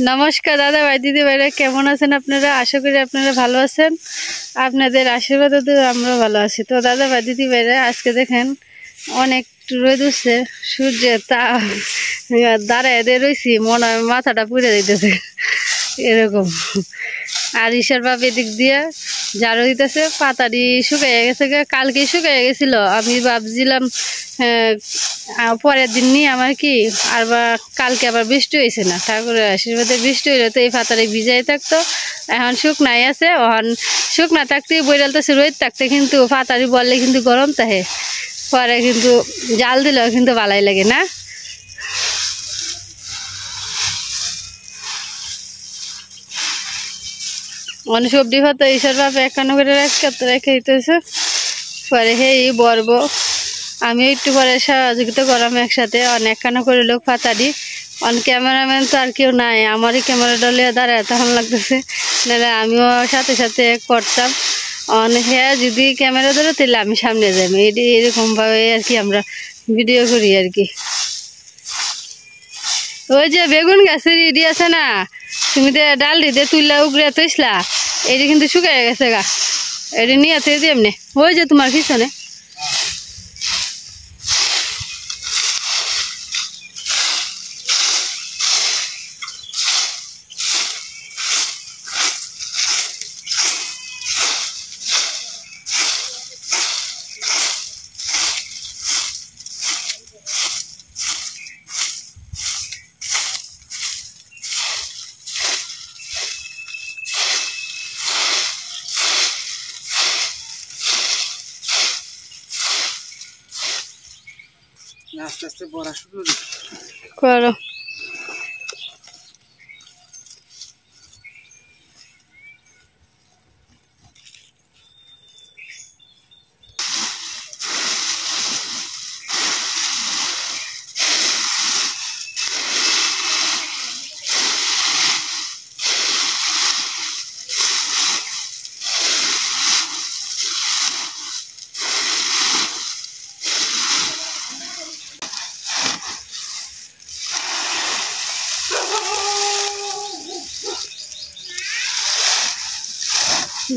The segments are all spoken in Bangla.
নমস্কার দাদা ভাই দিদি ভাইরা, কেমন আছেন আপনারা? আশা করি আপনারা ভালো আছেন। আপনাদের আশীর্বাদে আমরা ভালো আছি। তো দাদা ভাই দিদি ভাইরা, আজকে দেখেন অনেক রোদ উঠছে, সূর্যের তাপ দাঁড়ায় রয়েছি, মনে হয় মাথাটা পুড়ে দিতেছে এরকম। আর ঈশার বাপ এদিক দিয়ে ঝাড়ু দিতেছে, পাতাটি শুকাইয়া গেছে, কালকে শুকাইয়া গেছিল। আমি ভাবছিলাম পরের দিন নিয়ে আমার কি আর বা কালকে আবার বৃষ্টি হয়েছে না, ঠাকুরের আশীর্বাদে বৃষ্টি হইলে তো এই পাতাটি ভিজাই থাকতো। এখন শুকনাই আছে, এখন শুকনা থাকতে বইরালতেছে, রোদ থাকতে কিন্তু পাতাটি বললে কিন্তু গরম থাকে, পরে কিন্তু জাল দিলেও কিন্তু ভালোই লাগে না। মানে সবজি ভাতা ঈশার বাপে একান্ন করে রেখে দিতেছে, পরে হেই বরব আমি একটু পরে সহযোগিতা করলাম একসাথে। অনেক কানা করে লোক পাতাডি, অন ক্যামেরাম্যান তো আর কেউ নাই, আমারই ক্যামেরা ডলিয়া দাঁড়ায় তখন লাগতেছে, নাহলে আমিও সাথে সাথে করতাম। হ্যাঁ, যদি ক্যামেরা ধরে তাহলে আমি সামনে যাই, এরকমভাবে আর কি আমরা ভিডিও করি আর কি। ওই যে বেগুন গাছের ইডি আছে না, তুমি তো ডাল দিতে তুললা উগড়ে তৈসলা, এটি কিন্তু শুকাই গেছে গা, এটি নিয়ে তুই এমনি ওই যে তোমার পিছনে। আস্তে আস্তে বড়া শুরু করো।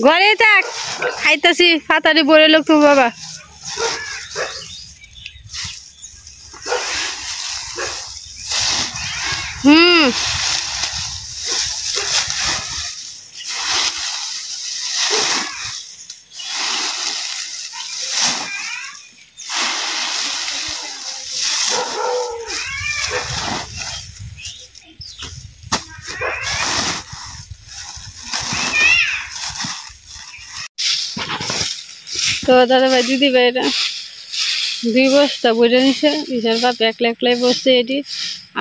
ঘরে থাক, খাইতেছি ফাতারি বলে লোক তো বাবা। তো দাদা ভাই দিদি ভাইরা 2 বস্তা বইটা নিছে, ঈশার বাপ একলাই বসছে এটি,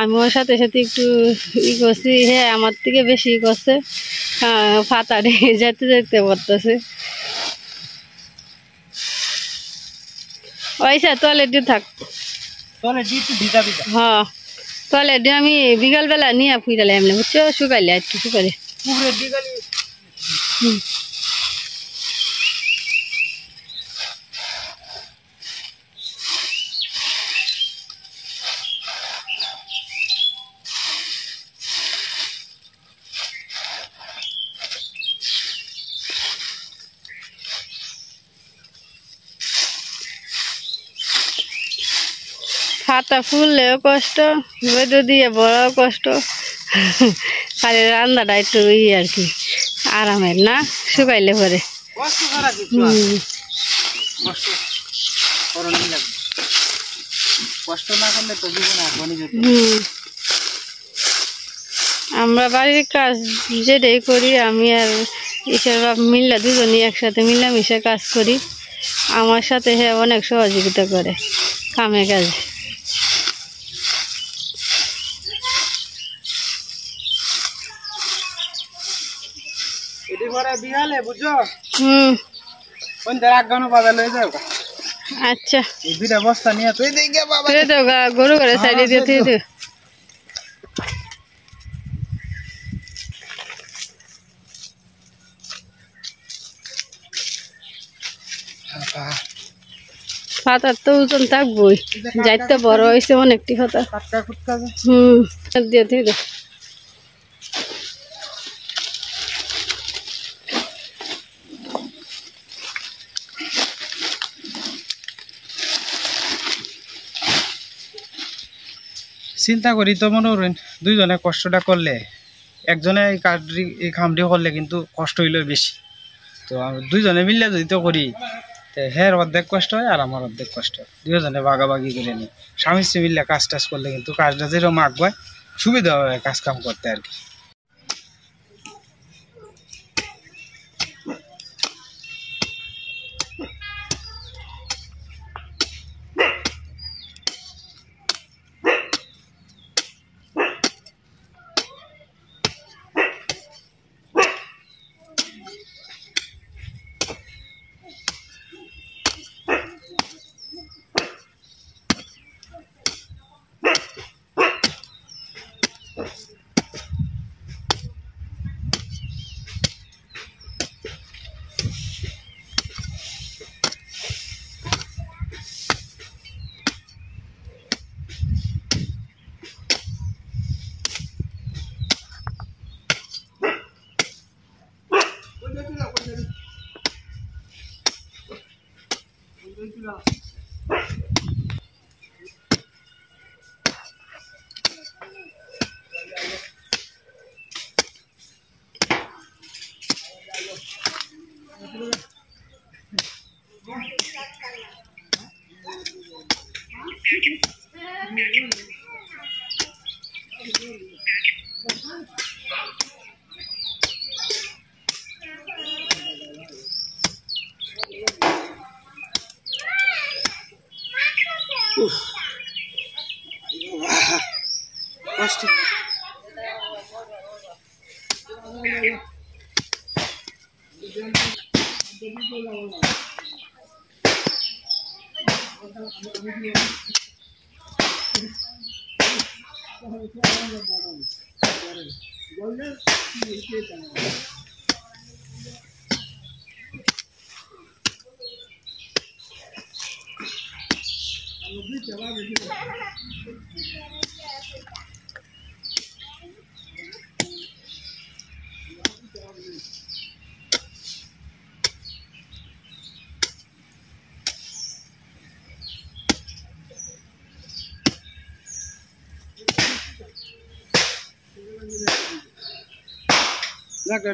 আমি ওর সাথে সাথে একটু করছি। হ্যাঁ, আমার থেকে বেশি করছে, ফাতারে যেতে যেতে পড়তেছে। ওইসা টয়লেট দিয়ে থাক, হ্যাঁ টয়লেট দিয়ে আমি বিকালবেলা নিয়ে ফুইরালে এমনি বুঝছো, শুকাইলে একটু শুকাইলে। পাতা ফুললেও কষ্ট, রোদ দিয়ে বড়ও কষ্ট, খালি রান্নাটা একটু আর কি আরামের না, শুকাইলে পরে। আমরা বাড়ির কাজ যেটাই করি, আমি আর ঈশার বাপ মিল্লা দুজনই একসাথে মিলামিশে কাজ করি। আমার সাথে হ্যাঁ অনেক সহযোগিতা করে কামে কাজে। আচ্ছা গরু করে সাইডে দিয়ে তুই পাতার তো ওজন থাকবই, যাইতে বড় হয়েছে অনেকটি পাতা। দিয়ে চিন্তা করি তো মনে করেন দুইজনে কষ্টটা করলে একজনে এই কামটি করলে কিন্তু কষ্ট হইল বেশি। তো দুইজনে মিললে যদি তো করি হের অর্ধেক কষ্ট হয় আর আমার অর্ধেক কষ্ট হয়, দুজনে ভাগাভাগি করে নিই। স্বামী স্ত্রী মিললে কাজ টাজ করলে কিন্তু কাজটা যেরকম আঁকবায় সুবিধা হবে কাজ কাম করতে আর কি।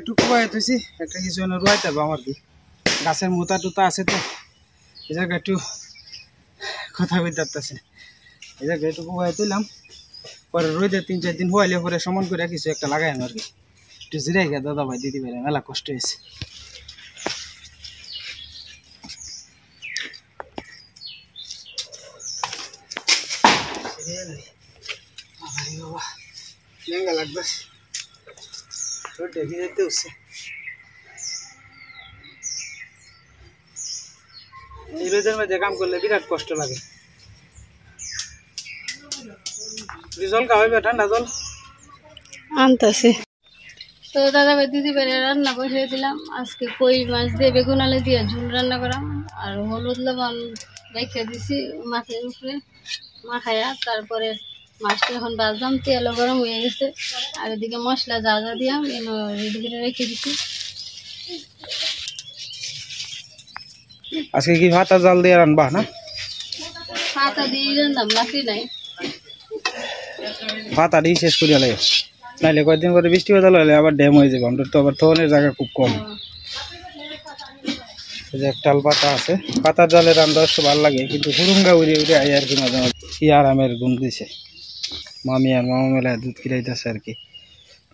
একটু কুয়াই থইছি, একটা কিছু রুয়াইতে হবে আমার কি গাছের মোতা টুতা আছে তো এই জায়গা একটু কথা বলতে পারতেছে। এই জায়গা একটু কুয়াই তুইলাম, পরে রোদে 3-4 দিন হইলে পরে সমান করে কিছু একটা লাগাই আর কি। একটু জিরাই গিয়ে দাদা ভাই দিদি ভাই মেলা কষ্ট হয়েছে। লেঙ্গা লাগবে দেখি যেতে হচ্ছে। এই রোদের মধ্যে কাম করলে বিরাট কষ্ট লাগে। জল খাওয়াইবে, ঠান্ডা জল আনতেছে। তো দাদা ভাই দিদি ভাই রান্না বসিয়ে দিলাম। আজকে কই মাছ দিয়ে বেগুন আলু দিয়ে ঝোল রান্না করাম, আর হলুদ লবণ রেখে দিছি মাছের উপরে মাখাইয়া। তারপরে মাছটা এখন বাজলাম, তেলও গরম হয়ে গেছে, আর এদিকে মশলা যা যা দিলাম রেডি করে রেখে দিছি। আজকে কি ভাত আর জাল দিয়ে রান্না না? পাতা দিয়ে রান্নাম, লাকড়ি নাই। ভাত আর শেষ করিয়া লাগে, নাইলে কয়েকদিন করে বৃষ্টি বাদল হলে আবার ড্যাম হয়ে যাবে। আমরা তো আবার থনের জায়গা খুব কম। এই যে একটাল পাতা আছে, পাতার জালে রান্না ভালো লাগে, কিন্তু হুরুঙ্গা উড়ে উড়ে আই আর কি মাঝে মাঝে। কি আরামের গুণ দিছে, মামি আর মামা মেলায় দুধ খিরাইতেছে আর কি।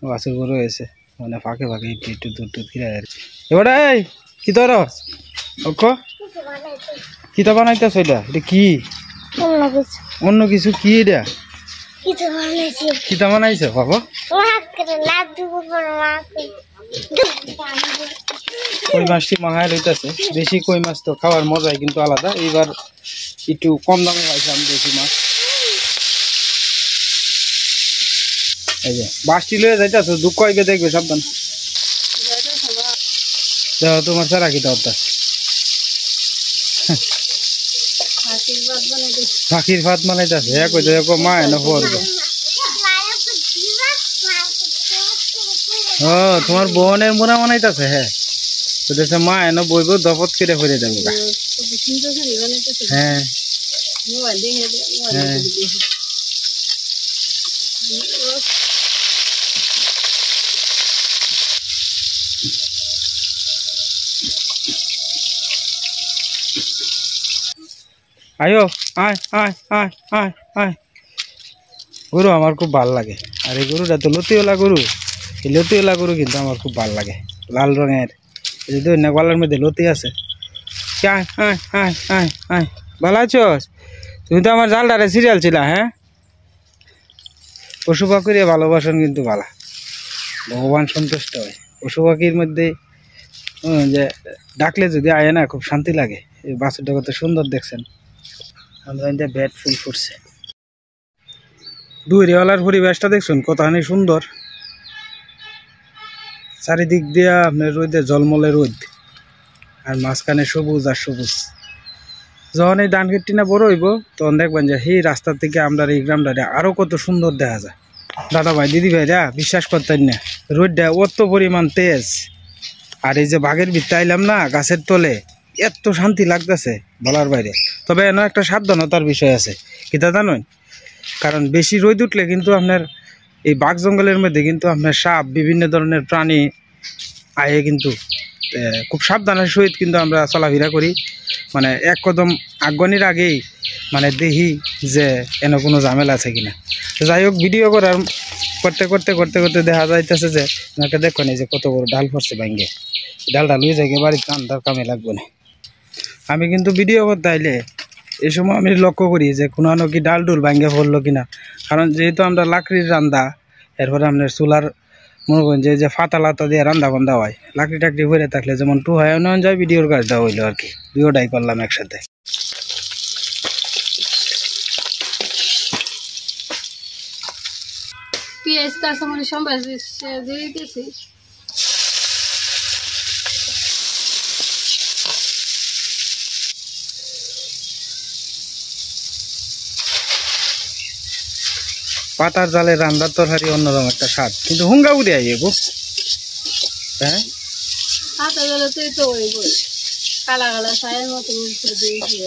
বাছুর গরু হয়েছে, মানে ফাঁকে ফাঁকে একটু একটু দুধ টুধ খিরাই আর কি। এবার এই কি তোর কিতা বানাইতেছ? এটা এটা কি? অন্য কিছু কি? এটা কিতা বানাইছ বাবা? কই মাছটি মাহায় লইতেছে। বেশি কই মাছ তো খাওয়ার মজাই কিন্তু আলাদা। এইবার একটু কম দামে পাইছিলাম দেশি মাছ। এই যে বাসটি লয়ে যাইতেছ, দুঃখ হইবে দেখবে, সাবধান। দেখো তোমার সারা কিতা হতা পাখির ভাত বানাইতেছে। এক হইতে দেখো মা এনে পড়বে। ও তোমার বোনের মোনা বানাইতেছে। হ্যাঁ তো দেখছে মা এনে বইব, দপত করে ফিরে যাবো। হ্যাঁ হ্যাঁ আয়ো আয় আয় আয় আয় আয়। গরু আমার খুব ভাল লাগে, আর এই গরুটা তো লতিওয়ালা গরু। এই লতিওয়ালা গরু কিন্তু আমার খুব ভাল লাগে, লাল রঙের। এই যে না গলার মধ্যে লতি আছে। আয় আয় আয় আয় আয়। ভালো আছোস? তুমি তো আমার জালটারে সিরিয়াল ছিলা। হ্যাঁ, পশু পাখির ভালোবাসন কিন্তু ভালো, ভগবান সন্তুষ্ট হয় পশু পাখির মধ্যে। যে ডাকলে যদি আয় না, খুব শান্তি লাগে। এই বাছুরটা কত সুন্দর দেখছেন, আমরা ব্যাট ফুল ফুটছে। দুইরেওয়ালার পরিবেশটা দেখছেন কতখানি সুন্দর, চারিদিক দিয়া আপনার রোদে জলমলে রোদ, আর মাঝখানে সবুজ আর সবুজ। যখন এই ধান খেতটি না বড় হইব, তখন দেখবেন যে সেই রাস্তা থেকে আমরা এই গ্রামটা আরো কত সুন্দর দেখা যায়। দাদা ভাই দিদি ভাইরা বিশ্বাস করতেন না, রোদটা অত পরিমাণ তেজ। আর এই যে বাঘের ভিতরে আইলাম না গাছের তলে, এত শান্তি লাগতেছে বলার বাইরে। তবে এনে একটা সাবধানতার বিষয় আছে, কিতা জানেন? কারণ বেশি রোদ উঠলে কিন্তু আপনার এই বাঘ জঙ্গলের মধ্যে কিন্তু আপনার সাপ, বিভিন্ন ধরনের প্রাণী আয়ে, কিন্তু খুব সাবধানের সহিত কিন্তু আমরা চলাফেরা করি। মানে এক কদম আগুনের আগেই মানে দেখি যে এন কোনো ঝামেলা আছে কিনা। তো যাই হোক, ভিডিও করার করতে করতে করতে করতে দেখা যাইতেছে যে ওনাকে দেখো না, যে কত বড় ডাল পড়ছে ভাঙ্গে। ডালটা লুয়ে যাই বাড়ির কান্দার কামে লাগবে না। আমি কিন্তু ভিডিও করতে আইলে এই সময় আমি লক্ষ্য করি যে কোনো কি ডাল ডুল ভাঙ্গে পড়লো কিনা। কারণ যেহেতু আমরা লাকড়ির রান্দা, এরপরে আপনার চুলার মনে করেন যে ফাতা লাতা দিয়ে রান্দা বান্ধা হয়, লাকড়ি টাকড়ি ভরে থাকলে যেমন টু হয় নয় যায়, ভিডিওর কাজটা হইলো আর কি। দুটোটাই করলাম একসাথে। পেঁয়াজ কাঁচামরিচ সম্বাস দিয়ে দিতেছি। পাতার জালে রান্নার তরকারি অন্যরকম একটা স্বাদ, কিন্তু হুঙ্গা উড়ে আইয়ে গো। হ্যাঁ, পাতা জ্বালাতেই তো ওই কালা কালা ছায়ের মতো দিয়েছি।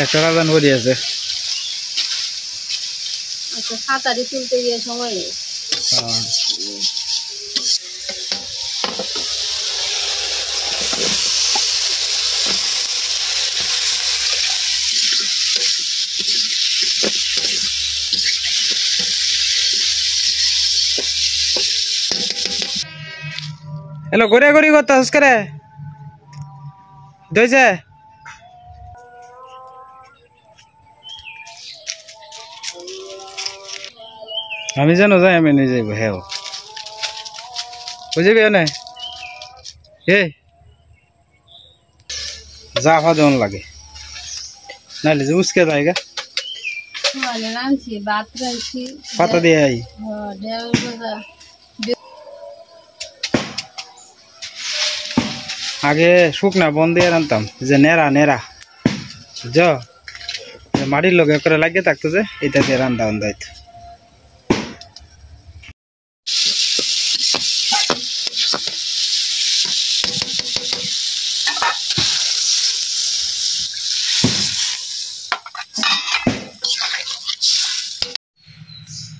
একটা রাজান করি আছে। আচ্ছা, সাঁতারি তুলতে গিয়ে সময় নেই। হ্যালো, গড়িয়া গড়ি করতে করে দইছে। আমি জানো যাই, আমি নিয়ে যাইব। হ্যাঁ, বুঝবি না এ যা হওয়া যেমন লাগে, নাহলে যে উস্কে যায়গা। পাতা দিয়ে আই আগে শুকনা বন দিয়ে রানতাম, যে নেড়া নেড়া মাটির লগে করে লাগিয়ে থাকতো, যে এটা দিয়ে রান্দা বান্ধাইতো।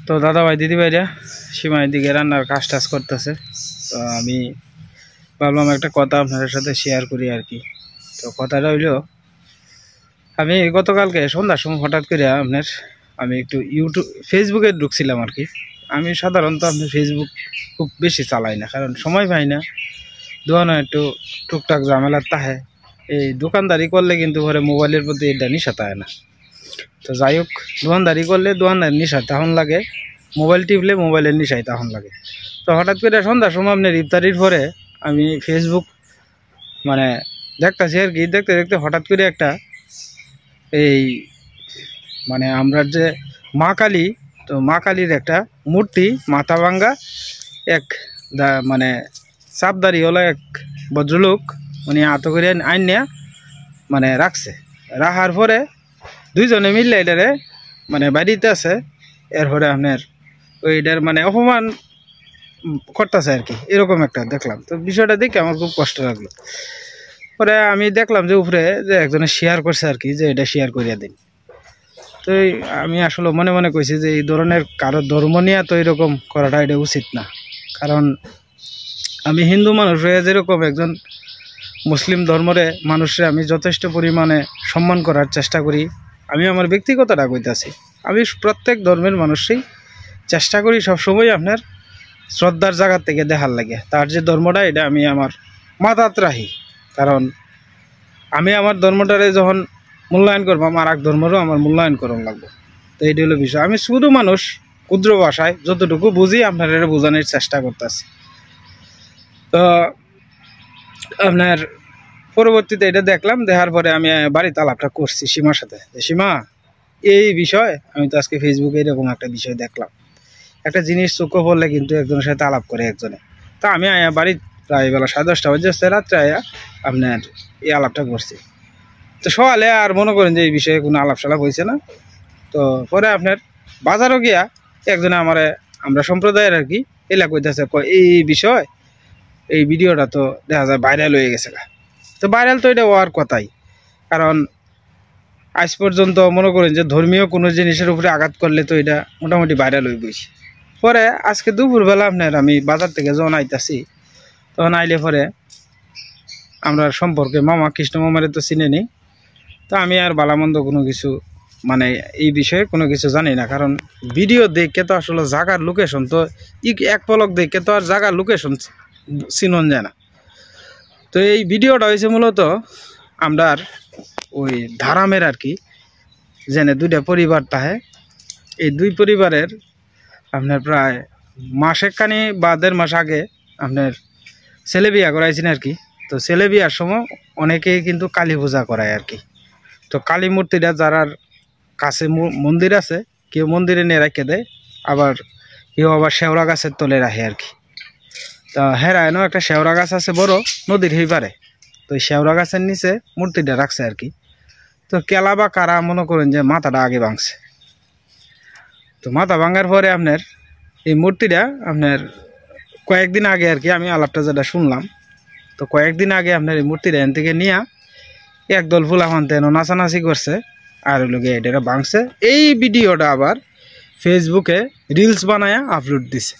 তো দাদা ভাই দিদি ভাইরা সীমানের দিকে রান্নার কাজ টাজ করতেছে। তো আমি ভাবলাম একটা কথা আপনাদের সাথে শেয়ার করি আর কি। তো কথাটা হইলো, আমি গতকালকে সন্ধ্যার সময় হঠাৎ করে আমি একটু ফেসবুকে ঢুকছিলাম আর কি। আমি সাধারণত আপনার ফেসবুক খুব বেশি চালাই না, কারণ সময় পাই না। দোকানে একটু টুকটাক ঝামেলার তাহে, এই দোকানদারি করলে কিন্তু ঘরে মোবাইলের প্রতি এটা নিশা থাকে না। তো যাই হোক, দোকানদারি করলে দোকানদার নিশা তখন লাগে, মোবাইল টিপলে মোবাইলের নিশাই তখন লাগে। তো হঠাৎ করে সন্ধ্যার সময় আপনার ইফতারির পরে আমি ফেসবুক মানে দেখতেছি আর কি। দেখতে দেখতে হঠাৎ করে একটা এই মানে আমরা যে মা কালী, তো মা কালীর একটা মূর্তি মাথা ভাঙ্গা এক মানে চাপদারি হলো এক ভদ্রলোক, উনি আত করে আইন নিয়ে মানে রাখছে। রাখার পরে দুইজনে মিললে এটারে মানে বাড়িতে আছে। এরপরে আপনার ওইটার মানে অপমান করতেছে আর কি, এরকম একটা দেখলাম। তো বিষয়টা দেখে আমার খুব কষ্ট লাগলো। পরে আমি দেখলাম যে উপরে যে একজনে শেয়ার করছে আর কি, যে এটা শেয়ার করিয়া দিন। তো আমি আসলে মনে মনে কইছি যে এই ধরনের কারো ধর্ম নিয়ে তো এরকম করাটা এটা উচিত না। কারণ আমি হিন্দু মানুষ হয়ে যেরকম একজন মুসলিম ধর্মরে মানুষের আমি যথেষ্ট পরিমাণে সম্মান করার চেষ্টা করি, আমি আমার ব্যক্তিগতটা কইতাছি, আমি প্রত্যেক ধর্মের মানুষই চেষ্টা করি সবসময় আপনার শ্রদ্ধার জায়গা থেকে দেখার লাগে তার যে ধর্মটা এটা আমি আমার মাথাত রাখি। কারণ আমি আমার ধর্মটারে যখন মূল্যায়ন করবো, আমার এক ধর্মেরও আমার মূল্যায়ন করানো লাগবে। তো এইটা হলো বিষয়। আমি শুধু মানুষ ক্ষুদ্র ভাষায় যতটুকু বুঝি আপনার এটা বোঝানোর চেষ্টা করতেছি। তো আপনার পরবর্তীতে এটা দেখলাম, দেখার পরে আমি বাড়িতে আলাপটা করছি সীমার সাথে, যে সীমা এই বিষয় আমি তো আজকে ফেসবুকে এরকম একটা বিষয় দেখলাম, একটা জিনিস চোখে পড়লে কিন্তু একজনের সাথে আলাপ করে একজনে। তা আমি বাড়ি প্রায় বেলা 10:30 বাজে, রাত্রে আপনার এই আলাপটা করছি। তো সকালে আর মনে করেন যে এই বিষয়ে কোনো আলাপ সালাপ হয়েছে না। তো পরে আপনার বাজারও গিয়া একজনে আমরা সম্প্রদায়ের আর কি এলাকা কইতেছে, এই বিষয় এই ভিডিওটা তো দেখা যায় ভাইরাল হয়ে গেছে। তো ভাইরাল তো এটা হওয়ার কথাই, কারণ আজ পর্যন্ত মনে করেন যে ধর্মীয় কোনো জিনিসের উপরে আঘাত করলে তো এটা মোটামুটি ভাইরাল হয়ে বইছে। পরে আজকে দুপুরবেলা আপনার আমি বাজার থেকে যখন আইতাছি, তখন আইলে পরে আমরা সম্পর্কে মামা কৃষ্ণ মামারে তো চিনে নিই। তো আমি আর বালামন্দ কোনো কিছু মানে এই বিষয়ে কোনো কিছু জানি না, কারণ ভিডিও দেখে তো আসলে জায়গার লোকেশন তো এক পলক দেখে তো আর জায়গার লোকেশন চিনন যায় না। তো এই ভিডিওটা হয়েছে মূলত আমরার ওই ধারামের আর কি, যেনে দুইটা পরিবার তাহে, এই দুই পরিবারের আপনার প্রায় মাসেখানি বা 1.5 মাস আগে আপনার ছেলে বিয়া করাইছেন আর কি। তো ছেলে বিয়ার সময় অনেকেই কিন্তু কালী পূজা করায় আর কি। তো কালী মূর্তিটা যারার কাছে মন্দির আছে, কেউ মন্দিরে নিয়ে রেখে দেয়, আবার কেউ আবার শেওড়া গাছের তলে রাখে আর কি। তো হেরায়নো একটা শেওড়া গাছ আছে বড় নদীর হয়ে পারে, তো এই শেওড়া গাছের নিচে মূর্তিটা রাখছে আর কি। তো কেলা বা কারা মনে করেন যে মাথাটা আগে ভাঙছে। তো মাথা ভাঙার পরে আপনার এই মূর্তিটা আপনার কয়েকদিন আগে আর কি আমি আলাপটা যেটা শুনলাম, তো কয়েকদিন আগে আপনার এই মূর্তিটা এখান থেকে নিয়ে একদল ফুলাফান তেন নাচানাচি করছে আর লোকে এটা ভাঙছে। এই ভিডিওটা আবার ফেসবুকে রিলস বানায় আপলোড দিছে।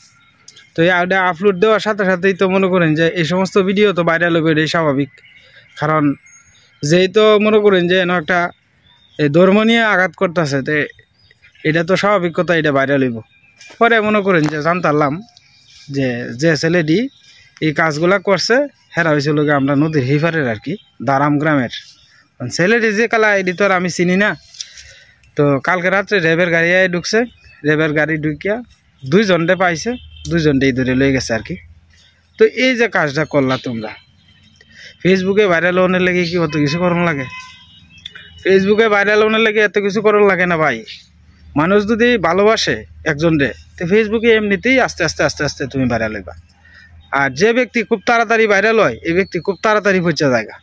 তো এটা আপলোড দেওয়ার সাথে সাথেই তো মনে করেন যে এই সমস্ত ভিডিও তো ভাইরাল হবে, এটাই স্বাভাবিক। কারণ যেই তো মনে করেন যে এন একটা এই ধর্ম নিয়ে আঘাত করতেছে, তো এটা তো স্বাভাবিক কথা, এটা ভাইরাল হইব। পরে মনে করেন যে জানতারলাম যে যে ছেলেটি এই কাজগুলা করছে হেরা হয়েছিল আমরা নদীর হিফারের আর কি, দারাম গ্রামের ছেলেটি। যে কালা এটি তো আর আমি চিনি না। তো কালকে রাত্রে র্যাবের গাড়ি ঢুকছে, র্যাবের গাড়ি ঢুকিয়া 2 জনটে পাইছে, 2 জনটেই ধরে লয়ে গেছে আর কি। তো এই যে কাজটা করলা তোমরা, ফেসবুকে ভাইরাল হওয়ার লেগে কি অত কিছু করণ লাগে? ফেসবুকে ভাইরাল হওয়ার লেগে এত কিছু করণ লাগে না ভাই। মানুষ যদি ভালোবাসে একজন রে, তো ফেসবুকে এমনিতেই আস্তে আস্তে আস্তে আস্তে তুমি ভাইরাল হইবা। আর যে ব্যক্তি খুব তাড়াতাড়ি ভাইরাল হয়, এই ব্যক্তি খুব তাড়াতাড়ি পৌঁছা জায়গা,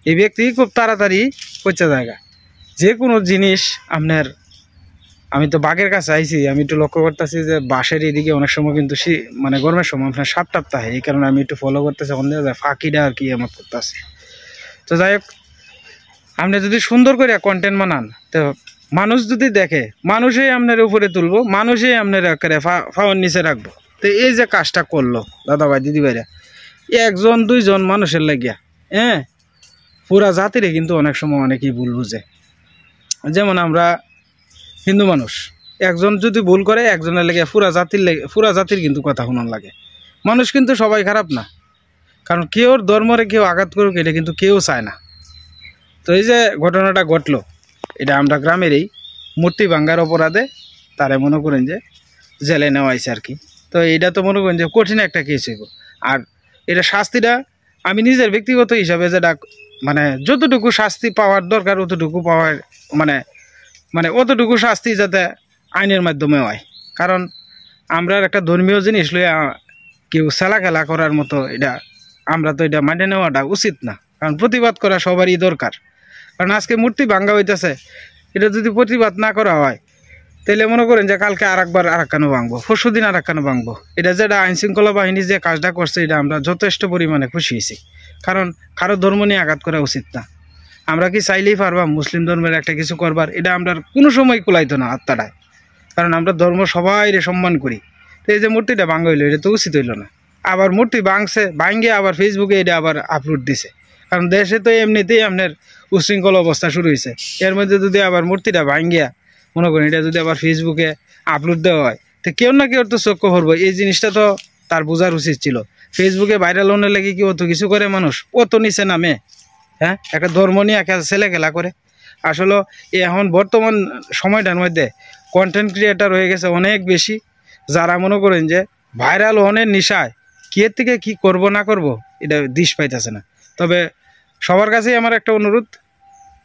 এই ব্যক্তি খুব তাড়াতাড়ি পৌঁছা জায়গা। যে কোনো জিনিস আপনার, আমি তো বাঘের কাছে আইছি, আমি একটু লক্ষ্য করতেছি যে বাঁশের এদিকে অনেক সময় কিন্তু মানে গরমের সময় আপনার সাপ টাপ থাকে, এই কারণে আমি একটু ফলো করতেছি, ওখান থেকে ফাঁকিটা আর কি আমার করতেছে। তো যাই হোক, আপনি যদি সুন্দর করে কন্টেন্ট বানান, তো মানুষ যদি দেখে, মানুষই আপনার উপরে তুলবো, মানুষই আপনার ফাওয়ার নিচে রাখবো। তো এই যে কাজটা করলো দাদা ভাই দিদি ভাইরা, 1 2 জন মানুষের লাগিয়া পুরা জাতিরে কিন্তু অনেক সময় অনেকেই ভুল বুঝে। যেমন আমরা হিন্দু মানুষ, একজন যদি ভুল করে একজনের লেগে পুরা জাতির কিন্তু কথা শোনার লাগে। মানুষ কিন্তু সবাই খারাপ না, কারণ কেউর ধর্মরে কেউ আঘাত করুক এটা কিন্তু কেউ চায় না। তো এই যে ঘটনাটা ঘটলো, এটা আমরা গ্রামেরই মূর্তি ভাঙ্গার অপরাধে তারে মনে করেন যে জেলে নেওয়া হয়েছে আর কি। তো এইটা তো মনে করেন যে কঠিন একটা কেস হইব। আর এটা শাস্তিটা আমি নিজের ব্যক্তিগত হিসাবে যেটা মানে যতটুকু শাস্তি পাওয়ার দরকার অতটুকু পাওয়ার মানে অতটুকু শাস্তি যাতে আইনের মাধ্যমে হয়। কারণ আমরা একটা ধর্মীয় জিনিস লইয়া কেউ খেলা খেলা করার মতো এটা আমরা তো এটা মাইনে নেওয়াটা উচিত না। কারণ প্রতিবাদ করা সবারই দরকার। কারণ আজকে মূর্তি ভাঙ্গা হইতেছে, এটা যদি প্রতিবাদ না করা হয় তাহলে মনে করেন যে কালকে আর একবার আর একখানো ভাঙবো, পরশু দিন আর একখানো ভাঙবো। এটা যেটা আইন শৃঙ্খলা বাহিনী যে কাজটা করছে এটা আমরা যথেষ্ট পরিমাণে খুশি হয়েছি, কারণ কারো ধর্ম নিয়ে আঘাত করা উচিত না। আমরা কি চাইলেই পারবাম মুসলিম ধর্মের একটা কিছু করবার? এটা আমরা কোনো সময় কুলাইতো না আত্মাটায়, কারণ আমরা ধর্ম সবাই সম্মান করি। তো এই যে মূর্তিটা ভাঙা হইলো এটা তো উচিত হইলো না। আবার মূর্তি ভাঙছে, ভাঙ্গে আবার ফেসবুকে এটা আবার আপলোড দিছে, কারণ দেশে তো এমনিতেই আপনার উশৃঙ্খল অবস্থা শুরু হয়েছে। এর মধ্যে যদি আবার মূর্তিটা ভাঙ্গিয়া মনে করেন এটা যদি আবার ফেসবুকে আপলোড দেওয়া হয়, তো কেউ না কেউ তো চক্ষু করবো। এই জিনিসটা তো তার বোঝার উচিত ছিল। ফেসবুকে ভাইরাল হনে লেগে কি অত কিছু করে মানুষ? অত নিচে নামে? হ্যাঁ, একটা ধর্ম নিয়ে একটা ছেলে খেলা করে। আসলে এখন বর্তমান সময়টার মধ্যে কন্টেন্ট ক্রিয়েটার হয়ে গেছে অনেক বেশি, যারা মনে করেন যে ভাইরাল হনের নিশায় কে থেকে কি করব না করব এটা দিশ পাইতেছে না। তবে সবার কাছেই আমার একটা অনুরোধ,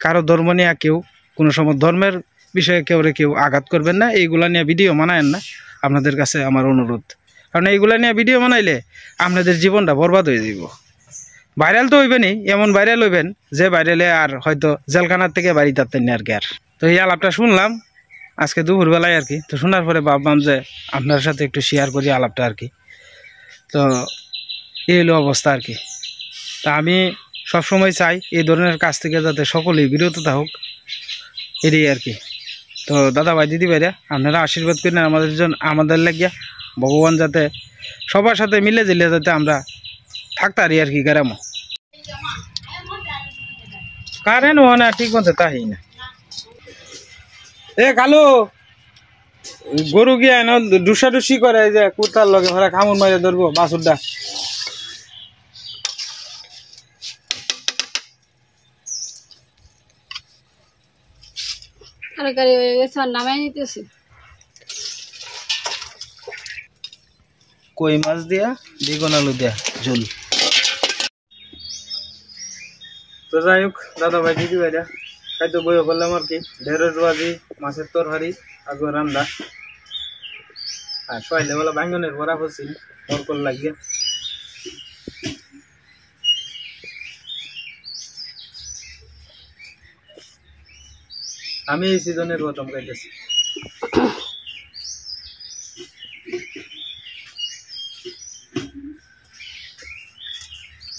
কারো ধর্ম নিয়ে কেউ কোনো সময় ধর্মের বিষয়ে কেউ আঘাত করবেন না, এইগুলা নিয়ে ভিডিও বানায়েন না, আপনাদের কাছে আমার অনুরোধ। কারণ এইগুলা নিয়ে ভিডিও বানাইলে আপনাদের জীবনটা বরবাদ হয়ে যাব। ভাইরাল তো হইবেনই, এমন ভাইরাল হইবেন যে ভাইরালে আর হয়তো জেলখানার থেকে বাড়ি থাকতেন না আর কি। আর তো এই আলাপটা শুনলাম আজকে দুপুরবেলায় আর কি। তো শোনার পরে ভাবলাম যে আপনার সাথে একটু শেয়ার করি আলাপটা আর কি। তো এই হলো অবস্থা আর কি। তা আমি সবসময় চাই এই ধরনের কাজ থেকে যাতে সকলেই বিরত থাকুক, এটাই আর কি। তো দাদা ভাই দিদি ভাইরা আপনারা আশীর্বাদ করেন আমাদের লাগিয়া, ভগবান যাতে সবার সাথে মিলে জিলে যাতে আমরা থাকতারি আর কি। গ্রামও কারেন্ট হয় না ঠিক মতো, তাই না। এ কালো গরু গিয়া এনে ডুসাডুসি করে যে কুর্তার লগে ভরা খামুন মারে ধরবো বাসুরটা। তরকারি হয়ে গেছে, নামাই নিতেছি। কই মাছ দিয়া বেগুন আলু দিয়া ঝোল। তো যাই হোক দাদা ভাই দিদি ভাইরা খাইতে বইও করলাম আর কি। ঢেঁড়স ভাজি, মাছের তরকারি, আগুন রান্না, আর সকালে বেলা বাইঙ্গনের বড়া করছি তরকর লাগিয়ে। আমি এই সিজনের প্রথম খাইতেছি।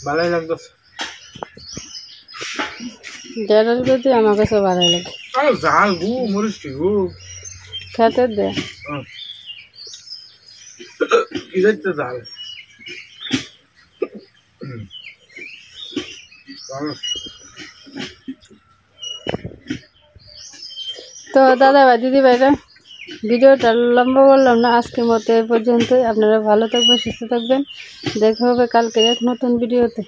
ভালোই লাগতেছে। ঢেঁড়স ভাজি আমার কাছে ভালো লাগে। ঝাল গু মরিচ গু খেতে দে কি যাইতে ঝাল। তো দাদা ভাই দিদি ভাইরা ভিডিওটা লম্বা করলাম না, আজকের মতো এই পর্যন্তই। আপনারা ভালো থাকবেন, সুস্থ থাকবেন, দেখা হবে কালকে এক নতুন ভিডিওতে।